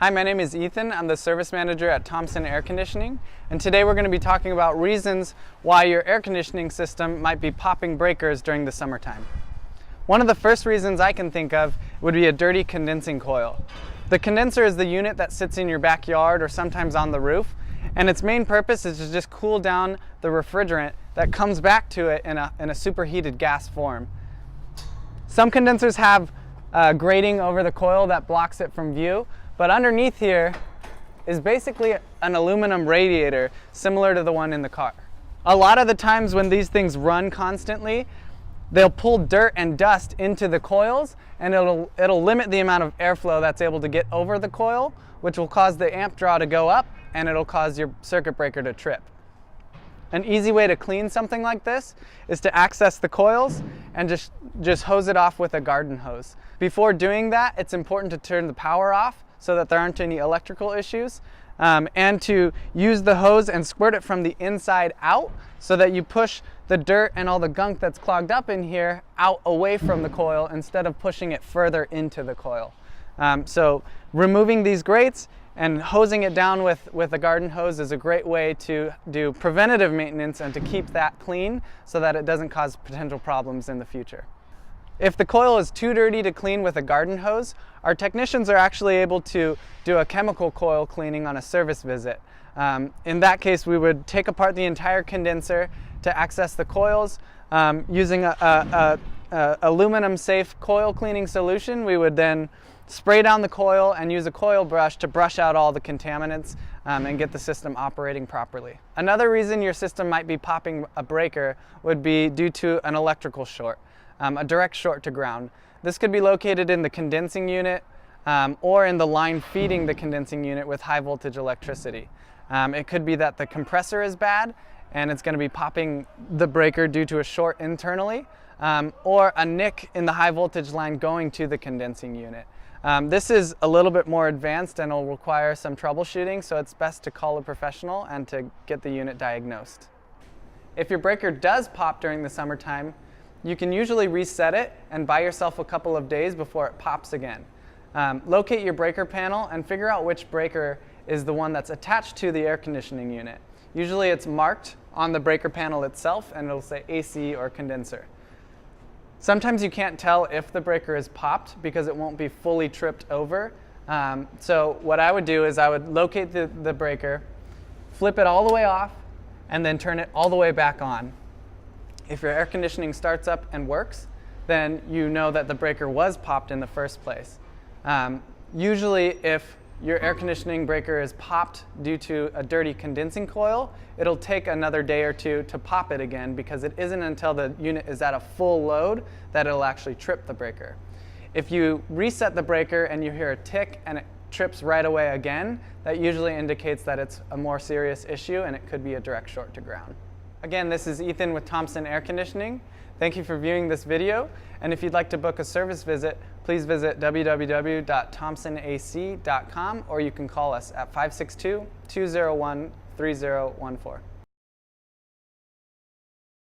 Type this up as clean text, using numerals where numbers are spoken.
Hi, my name is Ethan. I'm the service manager at Thomson Air Conditioning, and today we're going to be talking about reasons why your air conditioning system might be popping breakers during the summertime. One of the first reasons I can think of would be a dirty condensing coil. The condenser is the unit that sits in your backyard or sometimes on the roof, and its main purpose is to just cool down the refrigerant that comes back to it in a superheated gas form. Some condensers have a grating over the coil that blocks it from view, but underneath here is basically an aluminum radiator similar to the one in the car. A lot of the times when these things run constantly, they'll pull dirt and dust into the coils, and it'll limit the amount of airflow that's able to get over the coil, which will cause the amp draw to go up, and it'll cause your circuit breaker to trip. An easy way to clean something like this is to access the coils and just hose it off with a garden hose. Before doing that, it's important to turn the power off so that there aren't any electrical issues, and to use the hose and squirt it from the inside out so that you push the dirt and all the gunk that's clogged up in here out away from the coil instead of pushing it further into the coil. So removing these grates and hosing it down with a garden hose is a great way to do preventative maintenance and to keep that clean so that it doesn't cause potential problems in the future. If the coil is too dirty to clean with a garden hose, our technicians are actually able to do a chemical coil cleaning on a service visit. In that case, we would take apart the entire condenser to access the coils. Using a aluminum safe coil cleaning solution, we would then spray down the coil and use a coil brush to brush out all the contaminants and get the system operating properly. Another reason your system might be popping a breaker would be due to an electrical short. A direct short to ground. This could be located in the condensing unit or in the line feeding the condensing unit with high voltage electricity. It could be that the compressor is bad and it's going to be popping the breaker due to a short internally, or a nick in the high voltage line going to the condensing unit. This is a little bit more advanced and will require some troubleshooting, so it's best to call a professional and to get the unit diagnosed. If your breaker does pop during the summertime, you can usually reset it and buy yourself a couple of days before it pops again. Locate your breaker panel and figure out which breaker is the one that's attached to the air conditioning unit. Usually it's marked on the breaker panel itself and it'll say AC or condenser. Sometimes you can't tell if the breaker is popped because it won't be fully tripped over. So what I would do is I would locate the breaker, flip it all the way off, and then turn it all the way back on. If your air conditioning starts up and works, then you know that the breaker was popped in the first place. Usually if your air conditioning breaker is popped due to a dirty condensing coil, it'll take another day or two to pop it again because it isn't until the unit is at a full load that it'll actually trip the breaker. If you reset the breaker and you hear a tick and it trips right away again, that usually indicates that it's a more serious issue and it could be a direct short to ground. Again, this is Ethan with Thomson Air Conditioning. Thank you for viewing this video, and if you'd like to book a service visit, please visit www.thomsonac.com or you can call us at 562-201-3014.